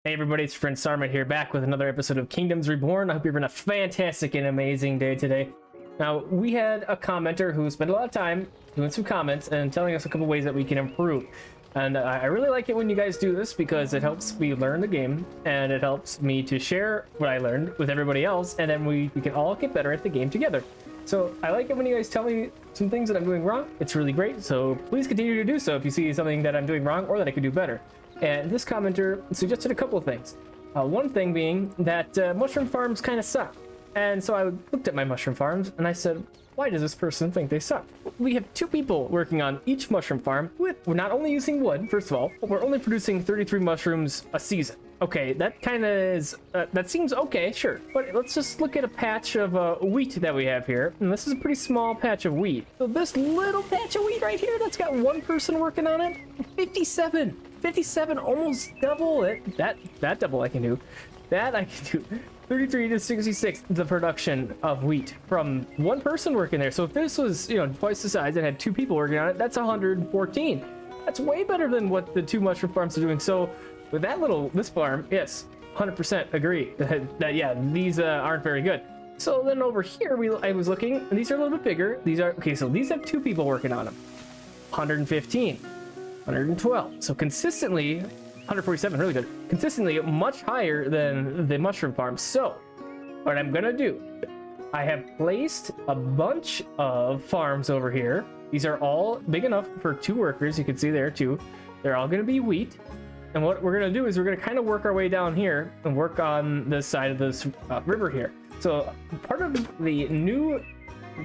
Hey everybody, it's your friend Sarmate here, back with another episode of Kingdoms Reborn. I hope you're having a fantastic and amazing day today. Now, we had a commenter who spent a lot of time doing some comments and telling us a couple ways that we can improve. And I really like it when you guys do this because it helps me learn the game and it helps me to share what I learned with everybody else, and then we can all get better at the game together. So I like it when you guys tell me some things that I'm doing wrong. It's really great, so please continue to do so if you see something that I'm doing wrong or that I could do better. And this commenter suggested a couple of things. One thing being that mushroom farms kind of suck. And so I looked at my mushroom farms and I said, why does this person think they suck? We have 2 people working on each mushroom farm. We're not only using wood, first of all, but we're only producing 33 mushrooms a season. Okay, that kind of is, that seems okay, sure. But let's just look at a patch of wheat that we have here. And this is a pretty small patch of wheat. So this little patch of wheat right here, that's got 1 person working on it. 57, almost double it. That double I can do. That I can do. 33 to 66, the production of wheat from 1 person working there. So if this was, twice the size and had 2 people working on it, that's 114. That's way better than what the 2 mushroom farms are doing. So with this farm, yes, 100% agree that yeah, these aren't very good. So then over here, I was looking, and these are a little bit bigger. So these have 2 people working on them. 115, 112. So consistently, 147, really good. Consistently much higher than the mushroom farm. So what I'm gonna do, I have placed a bunch of farms over here. These are all big enough for 2 workers. You can see there too. They're all gonna be wheat. And what we're gonna do is we're gonna kind of work our way down here and work on this side of this river here. So part of the new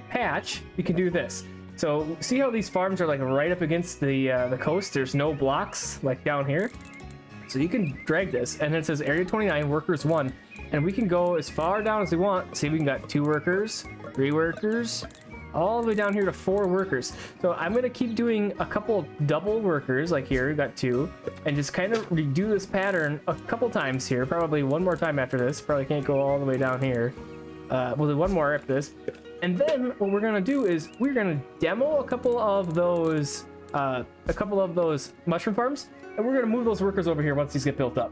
patch, you can do this. So see how these farms are like right up against the coast? There's no blocks like down here. So you can drag this, and then it says Area 29, Workers 1, and we can go as far down as we want. See, we got 2 workers, 3 workers, all the way down here to 4 workers. So I'm gonna keep doing a couple double workers, like here, we got 2, and just kind of redo this pattern a couple times here, probably 1 more time after this. Probably can't go all the way down here. We'll do 1 more after this. And then what we're gonna do is we're gonna demo a couple of those mushroom farms, and we're gonna move those workers over here once these get built up,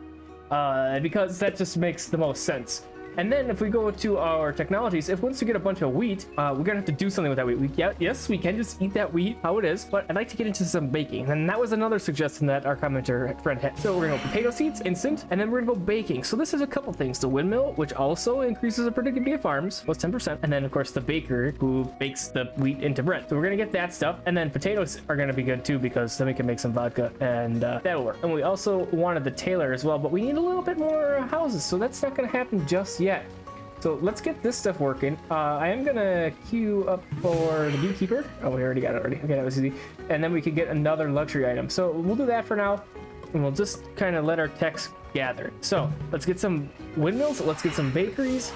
because that just makes the most sense. And then if we go to our technologies, if once we get a bunch of wheat, we're gonna have to do something with that wheat. Yes, we can just eat that wheat how it is, but I'd like to get into some baking. And that was another suggestion that our commenter friend had. So we're gonna go potato seeds, instant, and then we're gonna go baking. So this is a couple things. The windmill, which also increases the productivity of farms, plus 10%. And then of course the baker who bakes the wheat into bread. So we're gonna get that stuff. And then potatoes are gonna be good too, because then we can make some vodka, and that'll work. And we also wanted the tailor as well, but we need a little bit more houses. So that's not gonna happen just yet. So let's get this stuff working. I am gonna queue up for the beekeeper. Oh, we already got it already. Okay, that was easy. And then we could get another luxury item. So we'll do that for now, and we'll just kind of let our techs gather. So let's get some windmills. Let's get some bakeries.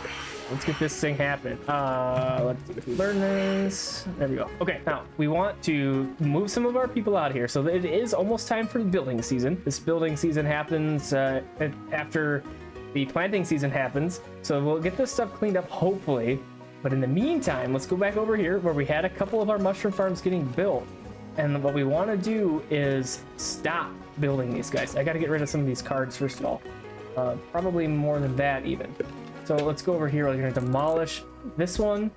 Let's get this thing happening. Let's learn this. There we go. Okay, now we want to move some of our people out here. So it is almost time for the building season. This building season happens after the planting season happens, so we'll get this stuff cleaned up hopefully. But in the meantime, let's go back over here where we had a couple of our mushroom farms getting built, and what we want to do is stop building these guys. I got to get rid of some of these cards first of all, probably more than that even. So let's go over here. We're going to demolish this one,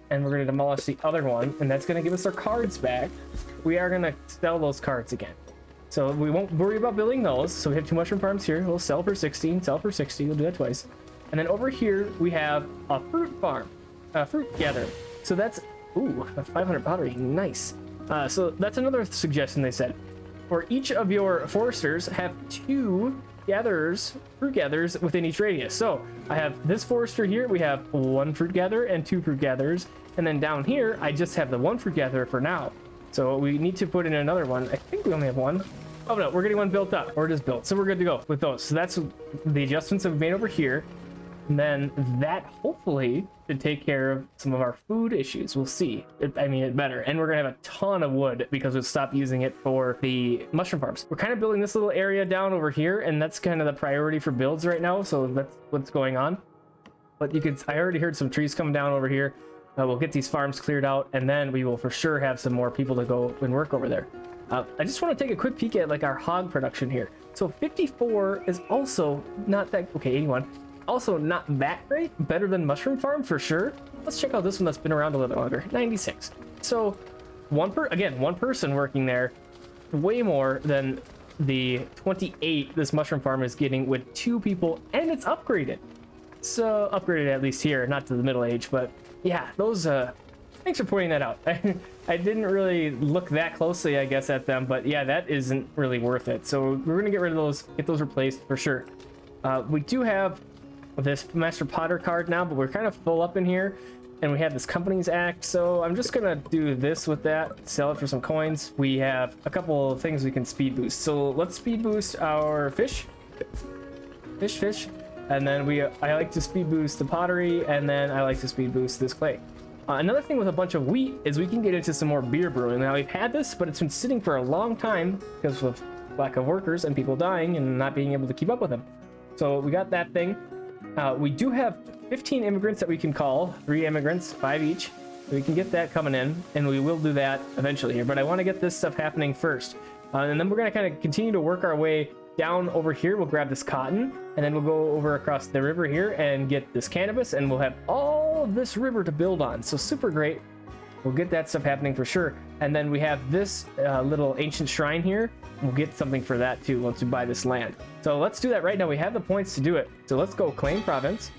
and we're going to demolish the other one, and that's going to give us our cards back. We are going to sell those cards again. So we won't worry about building those. So we have 2 mushroom farms here. We'll sell for 60, sell for 60. We'll do that twice. And then over here, we have a fruit farm, a fruit gatherer. So that's, ooh, a 500 pottery. Nice. So that's another suggestion they said. For each of your foresters, have 2 gatherers, fruit gatherers within each radius. So I have this forester here. We have 1 fruit gatherer and 2 fruit gatherers. And then down here, I just have the 1 fruit gatherer for now. So we need to put in another one. I think we only have 1. Oh no, we're getting 1 built up, or it is built. So we're good to go with those. So that's the adjustments that we've made over here. And then that hopefully should take care of some of our food issues. We'll see. I mean, it's better. And we're gonna have a ton of wood because we'll stop using it for the mushroom farms. We're kind of building this little area down over here, and that's kind of the priority for builds right now. So that's what's going on. But I already heard some trees come down over here. We'll get these farms cleared out, and then we will for sure have some more people to go and work over there. I just want to take a quick peek at like our hog production here. So 54 is also not that, okay, 81. Also not that great, better than Mushroom Farm for sure. Let's check out this one that's been around a little bit longer, 96. So one person working there, way more than the 28 this Mushroom Farm is getting with 2 people, and it's upgraded. So upgraded at least here, not to the middle age, but yeah, those, thanks for pointing that out. I didn't really look that closely, I guess, at them, but yeah, that isn't really worth it. So we're gonna get rid of those, get those replaced for sure. We do have this Master Potter card now, but we're kind of full up in here, and we have this Companies Act, so I'm just gonna do this with that, sell it for some coins. We have a couple of things we can speed boost, so let's speed boost our fish, and then I like to speed boost the pottery, and then I like to speed boost this clay. Another thing with a bunch of wheat is we can get into some more beer brewing. Now we've had this, but it's been sitting for a long time because of lack of workers and people dying and not being able to keep up with them. So we got that thing. We do have 15 immigrants that we can call, 3 immigrants, 5 each. We can get that coming in, and we will do that eventually here, but I want to get this stuff happening first. And then we're going to kind of continue to work our way down over here. We'll grab this cotton, and then we'll go over across the river here and get this cannabis, and we'll have all of this river to build on. So super great. We'll get that stuff happening for sure. And then we have this little ancient shrine here. We'll get something for that too once we buy this land. So let's do that right now. We have the points to do it. So let's go claim province.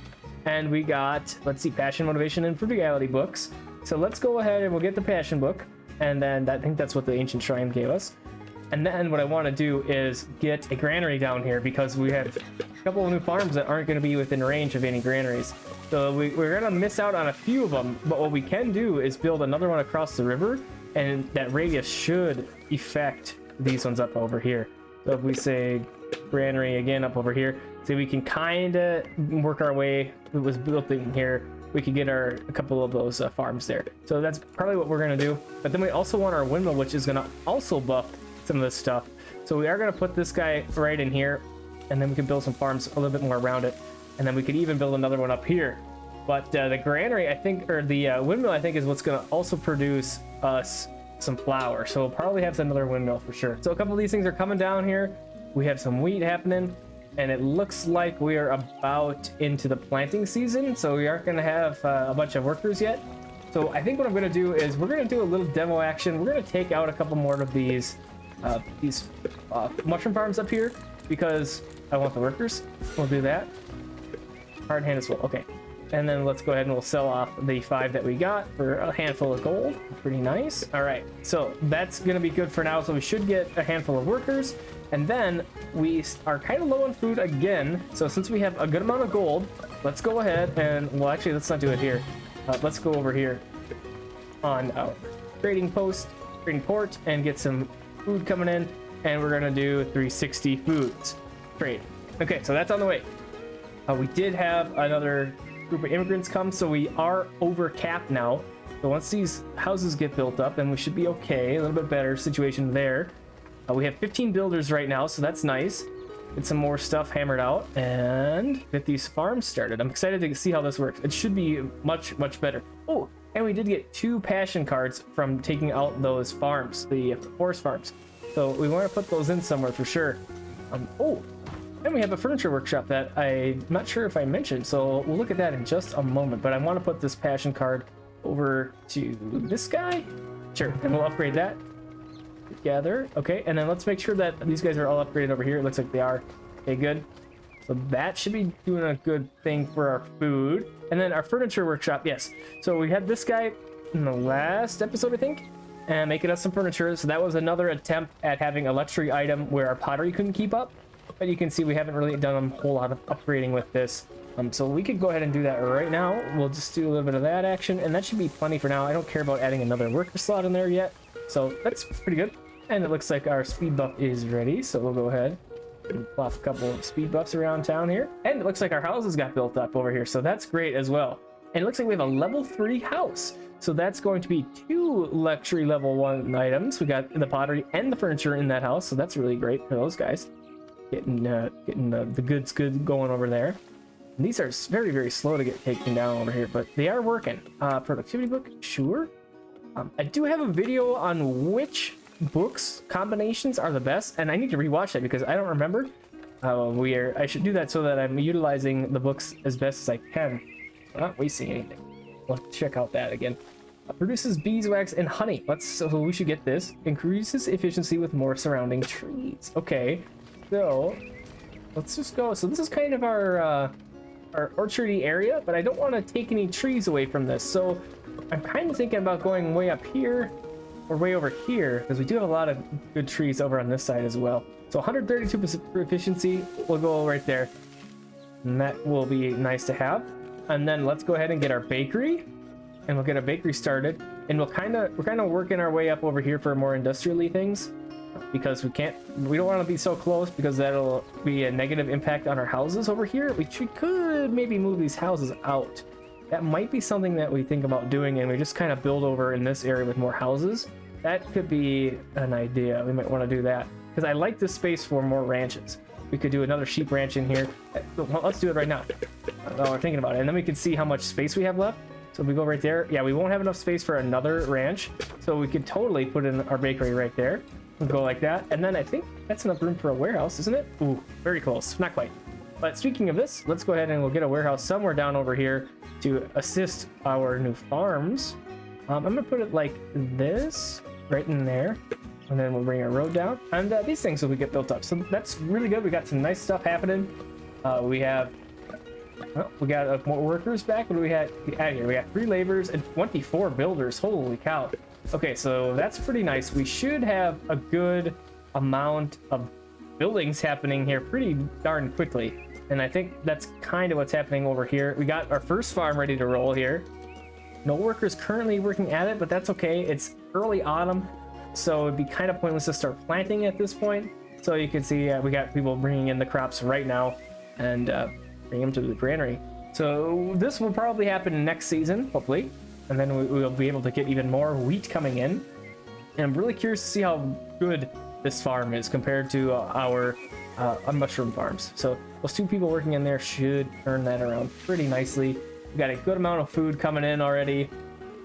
And we got, let's see, passion, motivation, and frugality books. So let's go ahead and we'll get the passion book. And then I think that's what the ancient shrine gave us. And then what I want to do is get a granary down here because we have a couple of new farms that aren't going to be within range of any granaries. So we're going to miss out on a few of them. But what we can do is build another one across the river, and that radius should affect these ones up over here. So if we say granary again up over here, so we can kind of work our way. It was built in here. We could get a couple of those farms there. So that's probably what we're going to do. But then we also want our windmill, which is going to also buff some of this stuff. So we are going to put this guy right in here, and then we can build some farms a little bit more around it, and then we could even build another one up here. But the granary, I think, or the windmill, I think, is what's going to also produce us some flour. So we'll probably have another windmill for sure. So a couple of these things are coming down here. We have some wheat happening, and it looks like we are about into the planting season, so we aren't going to have a bunch of workers yet. So I think what I'm going to do is we're going to do a little demo action. We're going to take out a couple more of these mushroom farms up here because I want the workers. We'll do that. Hard hand as well. Okay. And then let's go ahead and we'll sell off the 5 that we got for a handful of gold. Pretty nice. All right. So that's going to be good for now. So we should get a handful of workers. And then we are kind of low on food again. So since we have a good amount of gold, let's go ahead and, well, actually, let's not do it here. Let's go over here on trading post, trading port, and get some food coming in. And we're going to do 360 foods trade. Okay, so that's on the way. We did have another group of immigrants come, so we are over cap now. So once these houses get built up, then we should be okay. A little bit better situation there. We have 15 builders right now, so that's nice. Get some more stuff hammered out and get these farms started. I'm excited to see how this works. It should be much, much better. Oh, and we did get 2 passion cards from taking out those farms, the forest farms. So we want to put those in somewhere for sure. Oh, and we have a furniture workshop that I'm not sure if I mentioned, so we'll look at that in just a moment. But I want to put this passion card over to this guy. Sure, and we'll upgrade that. Together. Okay, and then let's make sure that these guys are all upgraded over here. It looks like they are. Okay, good. So that should be doing a good thing for our food. And then our furniture workshop, yes. So we had this guy in the last episode, I think, and making us some furniture. So that was another attempt at having a luxury item where our pottery couldn't keep up. But you can see we haven't really done a whole lot of upgrading with this. So we could go ahead and do that right now. We'll just do a little bit of that action, and that should be plenty for now. I don't care about adding another worker slot in there yet. So that's pretty good. And it looks like our speed buff is ready. So we'll go ahead and plop a couple of speed buffs around town here. And it looks like our houses got built up over here. So that's great as well. And it looks like we have a level 3 house. So that's going to be 2 luxury level 1 items. We got the pottery and the furniture in that house. So that's really great for those guys. Getting the goods good going over there. And these are very, very slow to get taken down over here, but they are working. Productivity book, sure. I do have a video on which books combinations are the best, and I need to rewatch that because I don't remember. I should do that so that I'm utilizing the books as best as I can. I'm not wasting anything. Let's check out that again. Produces beeswax and honey. So we should get this. Increases efficiency with more surrounding trees. Okay, so let's just go. So this is kind of our orchardy area, but I don't want to take any trees away from this. So I'm kind of thinking about going way up here or way over here because we do have a lot of good trees over on this side as well. So 132% efficiency will go right there, and that will be nice to have. And then let's go ahead and get our bakery, and we'll get a bakery started, and we're kind of working our way up over here for more industrially things because we don't want to be so close because that'll be a negative impact on our houses over here. We could maybe move these houses out. That might be something that we think about doing, and we just kind of build over in this area with more houses. That could be an idea. We might want to do that because I like this space for more ranches. We could do another sheep ranch in here. Well, let's do it right now while we're thinking about it, and then we can see how much space we have left. So if we go right there, yeah, we won't have enough space for another ranch, so we could totally put in our bakery right there. We'll go like that, and then I think that's enough room for a warehouse, isn't it? Ooh, very close, not quite. But speaking of this, let's go ahead and we'll get a warehouse somewhere down over here to assist our new farms. I'm gonna put it like this, right in there, and then we'll bring our road down, and these things will get built up. So that's really good. We got some nice stuff happening. We got more workers back. What do we have here? We got 3 laborers and 24 builders. Holy cow. Okay, so that's pretty nice. We should have a good amount of buildings happening here pretty darn quickly. And I think that's kind of what's happening over here. We got our first farm ready to roll here. No workers currently working at it, but that's okay. It's early autumn, so it'd be kind of pointless to start planting at this point. So you can see we got people bringing in the crops right now and bring them to the granary. So this will probably happen next season, hopefully. And then we'll be able to get even more wheat coming in. And I'm really curious to see how good this farm is compared to our mushroom farms. So those 2 people working in there should turn that around pretty nicely. We got a good amount of food coming in already.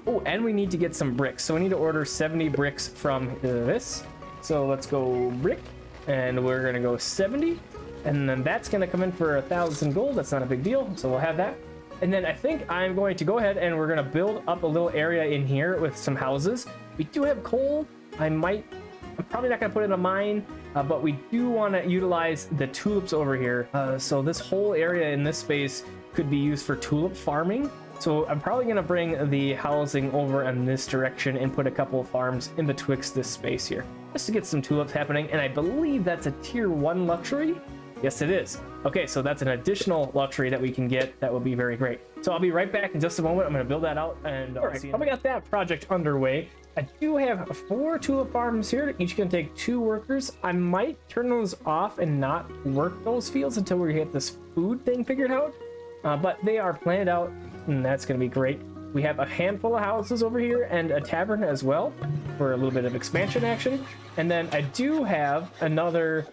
Oh, and we need to get some bricks. So we need to order 70 bricks from this. So let's go brick, and we're gonna go 70. And then that's gonna come in for 1,000 gold. That's not a big deal, so we'll have that. And then I think I'm going to go ahead and we're gonna build up a little area in here with some houses. We do have coal. I'm probably not gonna put in a mine, but we do want to utilize the tulips over here. So this whole area in this space could be used for tulip farming. So I'm probably gonna bring the housing over in this direction and put a couple of farms in betwixt this space here, just to get some tulips happening. And I believe that's a tier 1 luxury. Yes, it is. Okay, so that's an additional luxury that we can get. That would be very great. So I'll be right back in just a moment. I'm going to build that out, and all right, we got that project underway. I do have 4 tulip farms here. Each can take 2 workers. I might turn those off and not work those fields until we get this food thing figured out. But they are planned out, and that's going to be great. We have a handful of houses over here and a tavern as well for a little bit of expansion action. And then I do have another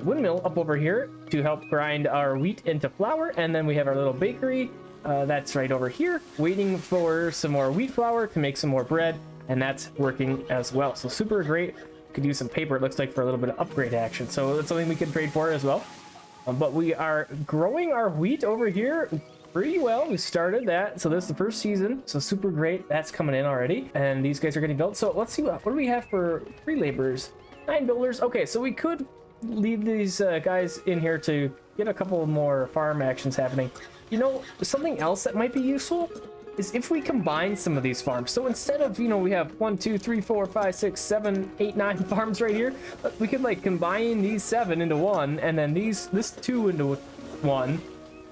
windmill up over here to help grind our wheat into flour, and then we have our little bakery that's right over here waiting for some more wheat flour to make some more bread, and that's working as well. So super great. Could use some paper, it looks like, for a little bit of upgrade action, so that's something we can trade for as well. But we are growing our wheat over here pretty well. We started that, so this is the first season, so super great. That's coming in already, and these guys are getting built. So let's see, what do we have for 3 laborers? 9 builders. Okay, so we could leave these guys in here to get a couple more farm actions happening. You know, something else that might be useful is if we combine some of these farms. So instead of, you know, we have 1, 2, 3, 4, 5, 6, 7, 8, 9 farms right here, we could like combine these 7 into one, and then this 2 into one.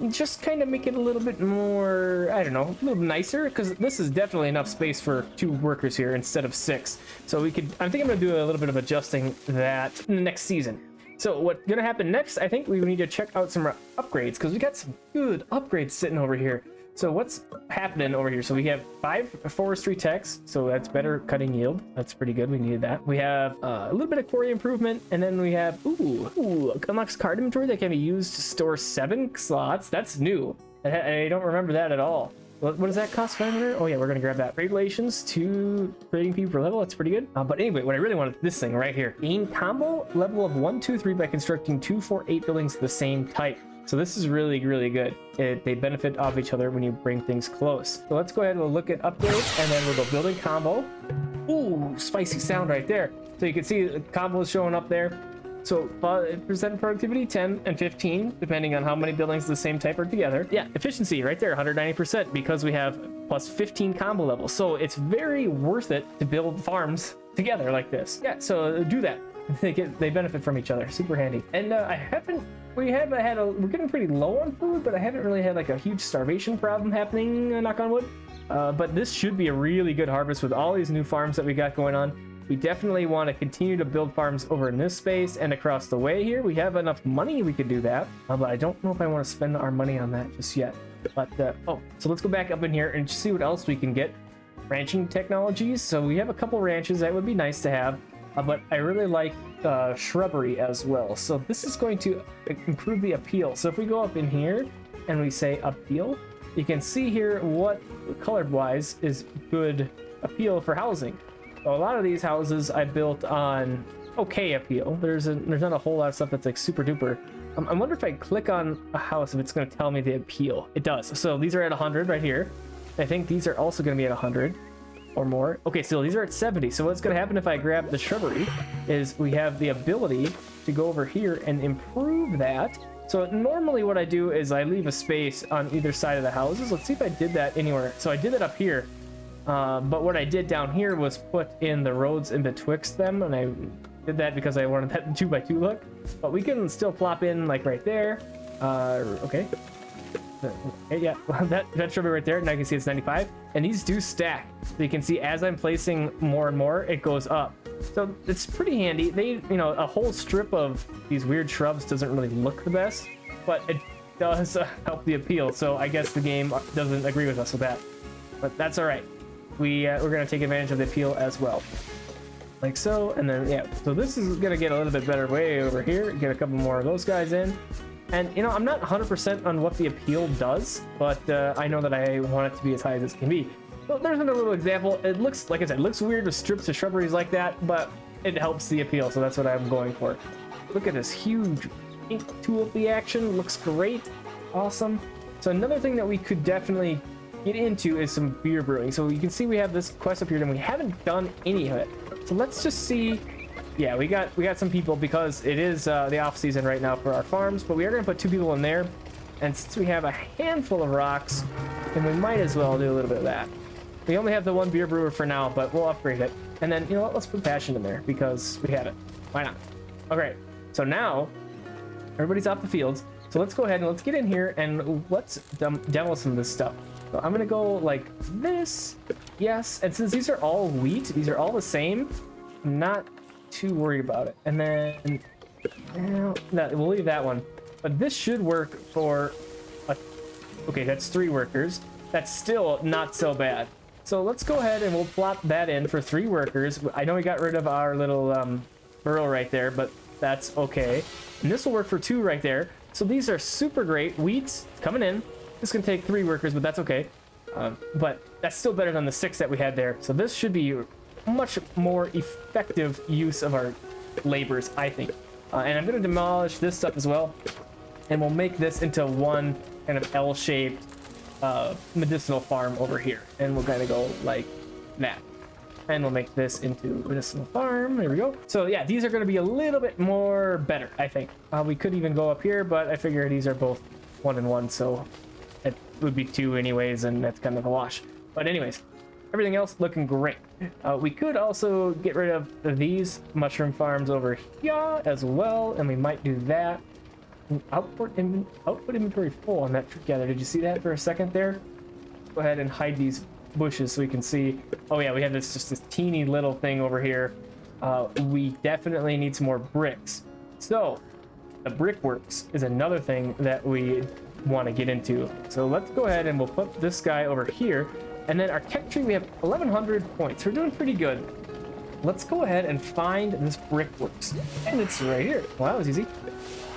Just kind of make it a little bit more, I don't know, a little nicer, because this is definitely enough space for 2 workers here instead of 6. So we could, I think I'm gonna do a little bit of adjusting that in the next season. So what's gonna happen next, I think we need to check out some upgrades, because we got some good upgrades sitting over here. So what's happening over here? So we have 5 forestry techs, so that's better cutting yield. That's pretty good, we needed that. We have a little bit of quarry improvement, and then we have, unlocks card inventory that can be used to store 7 slots. That's new. I don't remember that at all. What does that cost? 500? Oh yeah, we're gonna grab that. Regulations to trading people per level. That's pretty good. But anyway, what I really wanted, this thing right here. Gain combo level of 1, 2, 3 by constructing 2, 4, 8 buildings of the same type. So this is really, really good. They benefit off each other when you bring things close. So let's go ahead and we'll look at upgrades, and then we'll go building combo. Ooh, spicy sound right there. So you can see the combo is showing up there. So percent productivity 10 and 15 depending on how many buildings of the same type are together. Yeah, efficiency right there 190% because we have plus 15 combo levels. So it's very worth it to build farms together like this. Yeah, so do that. They benefit from each other. Super handy. And we're getting pretty low on food, but I haven't really had like a huge starvation problem happening, knock on wood. But this should be a really good harvest with all these new farms that we got going on. We definitely want to continue to build farms over in this space and across the way here. We have enough money we could do that, but I don't know if I want to spend our money on that just yet. But so let's go back up in here and see what else we can get. Ranching technologies. So we have a couple ranches that would be nice to have, but I really like shrubbery as well. So this is going to improve the appeal. So if we go up in here and we say appeal, you can see here what colored wise is good appeal for housing. So a lot of these houses I built on okay appeal. There's not a whole lot of stuff that's like super duper. I wonder if I click on a house if it's going to tell me the appeal. It does. So these are at 100 right here. I think these are also going to be at 100 or more. Okay, so these are at 70. So what's going to happen if I grab the shrubbery is we have the ability to go over here and improve that. So normally what I do is I leave a space on either side of the houses. Let's see if I did that anywhere. So I did it up here. But what I did down here was put in the roads in betwixt them, and I did that because I wanted that 2x2 look. But we can still plop in like right there. Okay, yeah, that shrubbery right there. Now you can see it's 95, and these do stack. So you can see as I'm placing more and more, it goes up. So it's pretty handy. A whole strip of these weird shrubs doesn't really look the best, but it does help the appeal. So I guess the game doesn't agree with us with that, but that's all right. We're going to take advantage of the appeal as well. Like so, and then, yeah. So this is going to get a little bit better way over here. Get a couple more of those guys in. And, I'm not 100% on what the appeal does, but I know that I want it to be as high as it can be. So there's another little example. It looks, like I said, it looks weird with strips of shrubberies like that, but it helps the appeal, so that's what I'm going for. Look at this huge ink tulip action. Looks great. Awesome. So another thing that we could definitely get into is some beer brewing. So you can see we have this quest up here and we haven't done any of it. So let's just see. Yeah, we got some people because it is the off season right now for our farms, but we are going to put 2 people in there. And since we have a handful of rocks, then we might as well do a little bit of that. We only have the 1 beer brewer for now, but we'll upgrade it. And then, let's put passion in there because we have it. Why not? Okay, so now everybody's off the fields. So let's go ahead and let's get in here and let's demo some of this stuff. So I'm gonna go like this, yes. And since these are all wheat, these are all the same, I'm not too worried about it. And then, no, we'll leave that one. But this should work for, okay, that's 3 workers. That's still not so bad. So let's go ahead and we'll plop that in for 3 workers. I know we got rid of our little burrow right there, but that's okay. And this will work for 2 right there. So these are super great. Wheat's coming in. This can take 3 workers, but that's okay. But that's still better than the 6 that we had there. So this should be much more effective use of our labors, I think. And I'm going to demolish this stuff as well. And we'll make this into one kind of L-shaped medicinal farm over here. And we'll kind of go like that. And we'll make this into medicinal farm. There we go. So yeah, these are going to be a little bit more better, I think. We could even go up here, but I figure these are both 1 and 1, so it would be 2 anyways, and that's kind of a wash. But anyways, everything else looking great. We could also get rid of these mushroom farms over here as well, and we might do that. Output inventory full on that tree gather. Did you see that for a second there? Go ahead and hide these bushes so we can see. Oh yeah, we have this teeny little thing over here. We definitely need some more bricks. So the brickworks is another thing that we want to get into. So let's go ahead and we'll put this guy over here. And then our tech tree, we have 1100 points. We're doing pretty good. Let's go ahead and find this brickworks. And it's right here. Wow, that was easy.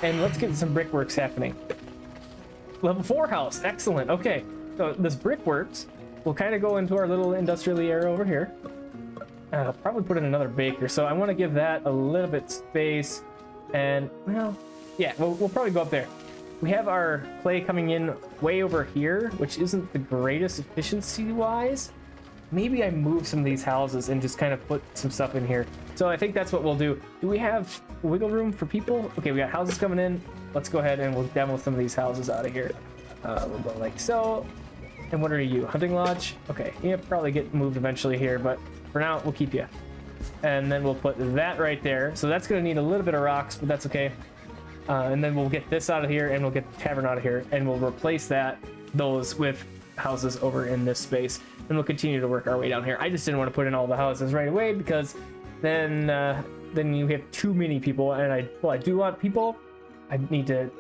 And let's get some brickworks happening. Level 4 house. Excellent. Okay. So this brickworks will kind of go into our little industrial area over here. I'll probably put in another baker. So I want to give that a little bit space. And, well, yeah, we'll probably go up there. We have our clay coming in way over here, which isn't the greatest efficiency-wise. Maybe I move some of these houses and just kind of put some stuff in here. So I think that's what we'll do. Do we have wiggle room for people? Okay, we got houses coming in. Let's go ahead and we'll demo some of these houses out of here. We'll go like so. And what are you? Hunting lodge? Okay, you'll probably get moved eventually here, but for now, we'll keep you. And then we'll put that right there. So that's going to need a little bit of rocks, but that's okay. And then we'll get this out of here, and we'll get the tavern out of here, and we'll replace those with houses over in this space. And we'll continue to work our way down here. I just didn't want to put in all the houses right away because then you have too many people, and I do want people. I need to,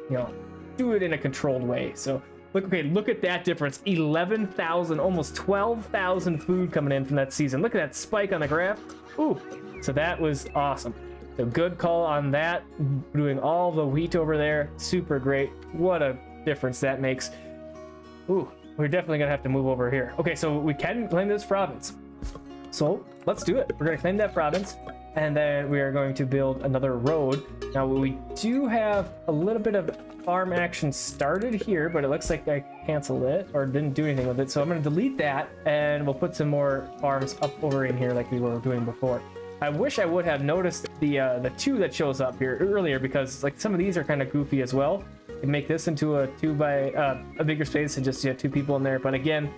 do it in a controlled way. So look at that difference. 11,000, almost 12,000 food coming in from that season. Look at that spike on the graph. Ooh, so that was awesome. So good call on that. Doing all the wheat over there, super great. What a difference that makes. Ooh, we're definitely gonna have to move over here. Okay, so we can claim this province. So let's do it. We're gonna claim that province, and then we are going to build another road. Now we do have a little bit of farm action started here, but it looks like I canceled it or didn't do anything with it. So I'm gonna delete that, and we'll put some more farms up over in here like we were doing before. I wish I would have noticed the 2 that shows up here earlier, because like some of these are kind of goofy as well. You make this into a 2 by a bigger space and just 2 people in there. But again,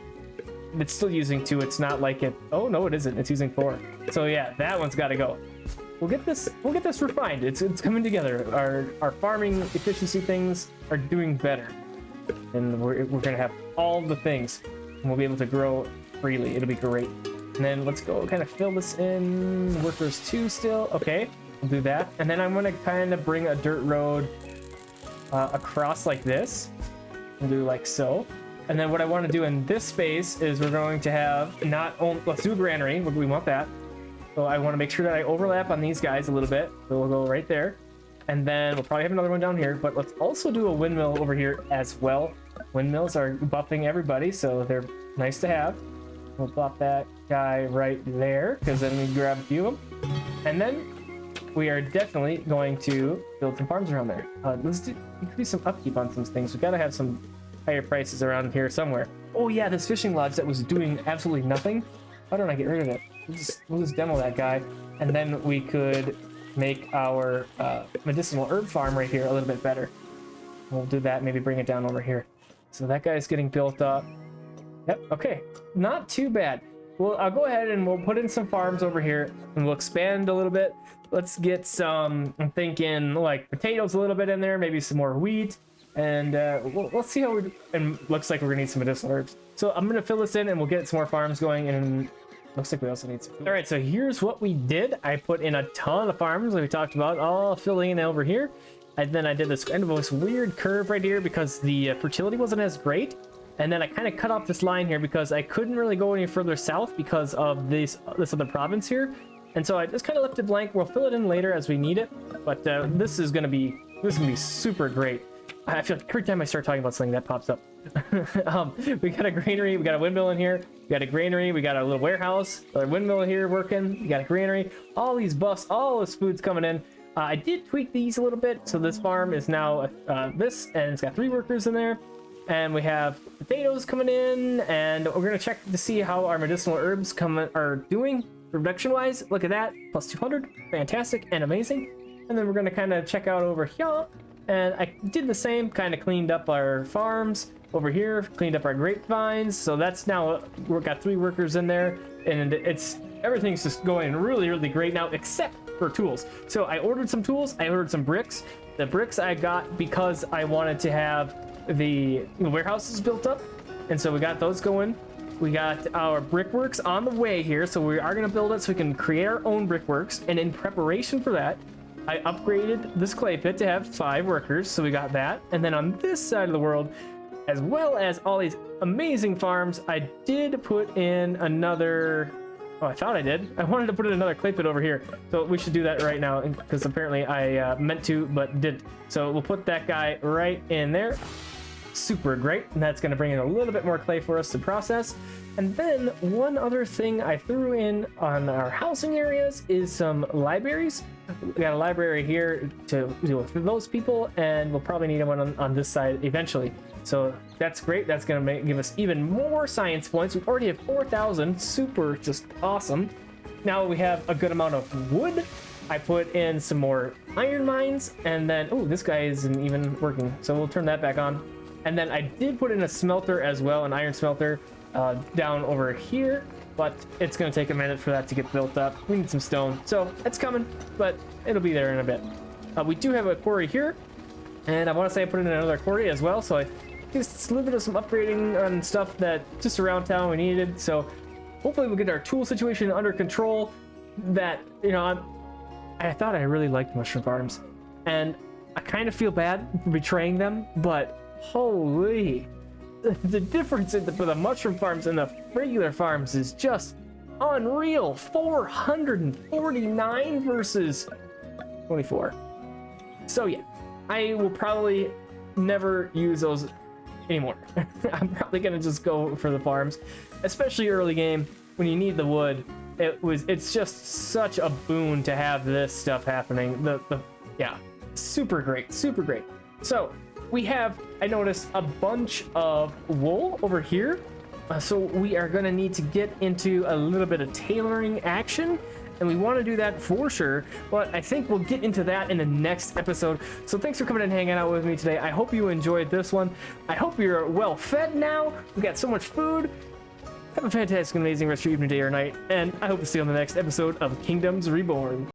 it's still using 2. It's not like it. Oh no, it isn't. It's using 4. So yeah, that one's got to go. We'll get this refined. It's coming together. Our farming efficiency things are doing better, and we're gonna have all the things, and we'll be able to grow freely. It'll be great. And then let's go kind of fill this in. Workers 2 still. Okay, we'll do that. And then I'm going to kind of bring a dirt road across like this. We'll do like so. And then what I want to do in this space is we're going to have let's do a granary. We want that. So I want to make sure that I overlap on these guys a little bit. So we'll go right there. And then we'll probably have another one down here. But let's also do a windmill over here as well. Windmills are buffing everybody, so they're nice to have. We'll plop that guy right there, because then we grab a few of them. And then we are definitely going to build some farms around there. Let's increase some upkeep on some things. We've got to have some higher prices around here somewhere. Oh yeah, this fishing lodge that was doing absolutely nothing. Why don't I get rid of it? We'll just demo that guy. And then we could make our medicinal herb farm right here a little bit better. We'll do that, maybe bring it down over here. So that guy's getting built up. Yep, okay, not too bad. Well, I'll go ahead and we'll put in some farms over here, and we'll expand a little bit. Let's get some, I'm thinking like potatoes a little bit in there, maybe some more wheat, and let's see how and looks like we're gonna need some medicinal herbs. So I'm gonna fill this in, and we'll get some more farms going, and looks like we also need some food. All right, so here's what we did. I put in a ton of farms like we talked about, all filling in over here. And then I did this kind of this weird curve right here because the fertility wasn't as great. And then I kind of cut off this line here because I couldn't really go any further south because of this other province here. And so I just kind of left it blank. We'll fill it in later as we need it. But this is gonna be super great. I feel like every time I start talking about something that pops up. We got a granary, we got a windmill in here, we got a granary, we got a little warehouse, a windmill here working, we got a granary, all these buffs, all this food's coming in. I did tweak these a little bit, so this farm is now this, and it's got 3 workers in there. And we have potatoes coming in, and we're gonna check to see how our medicinal herbs are doing production wise. Look at that, plus 200, fantastic and amazing. And then we're gonna kind of check out over here, and I did the same, kind of cleaned up our farms over here, cleaned up our grapevines. So that's now we've got 3 workers in there, and everything's just going really great now, except for tools. So I ordered some tools, I ordered some bricks. The bricks I got because I wanted to have the warehouses built up, and so we got those going. We got our brickworks on the way here, so we are going to build it so we can create our own brickworks. And in preparation for that, I upgraded this clay pit to have 5 workers, so we got that. And then on this side of the world, as well as all these amazing farms, I did put in another, oh, I thought I did. I wanted to put in another clay pit over here, so we should do that right now, because apparently I meant to but didn't. So we'll put that guy right in there. super great. And that's going to bring in a little bit more clay for us to process. And then one other thing I threw in on our housing areas is some libraries. We got a library here to deal with those people, and we'll probably need one on this side eventually. So that's great. That's going to give us even more science points. We already have 4,000. Super, just awesome. Now we have a good amount of wood. I put in some more iron mines, and then, oh, this guy isn't even working, so we'll turn that back on. And then I did put in a smelter as well, an iron smelter down over here, but it's going to take a minute for that to get built up. We need some stone, so it's coming, but it'll be there in a bit. We do have a quarry here, and I want to say I put in another quarry as well, so I just a little bit of some upgrading on stuff that just around town we needed. So hopefully we'll get our tool situation under control. That, you know, I thought I really liked mushroom farms, and I kind of feel bad for betraying them, but holy, the difference in for the mushroom farms and the regular farms is just unreal. 449 versus 24. So yeah, I will probably never use those anymore. I'm probably gonna just go for the farms, especially early game when you need the wood. It's just such a boon to have this stuff happening. Yeah, super great. So we have, I noticed, a bunch of wool over here, so we are gonna need to get into a little bit of tailoring action, and we want to do that for sure, but I think we'll get into that in the next episode. So thanks for coming and hanging out with me today. I hope you enjoyed this one. I hope you're well fed now. We got so much food. Have a fantastic, amazing rest of your evening, day, or night, and I hope to see you on the next episode of Kingdoms Reborn.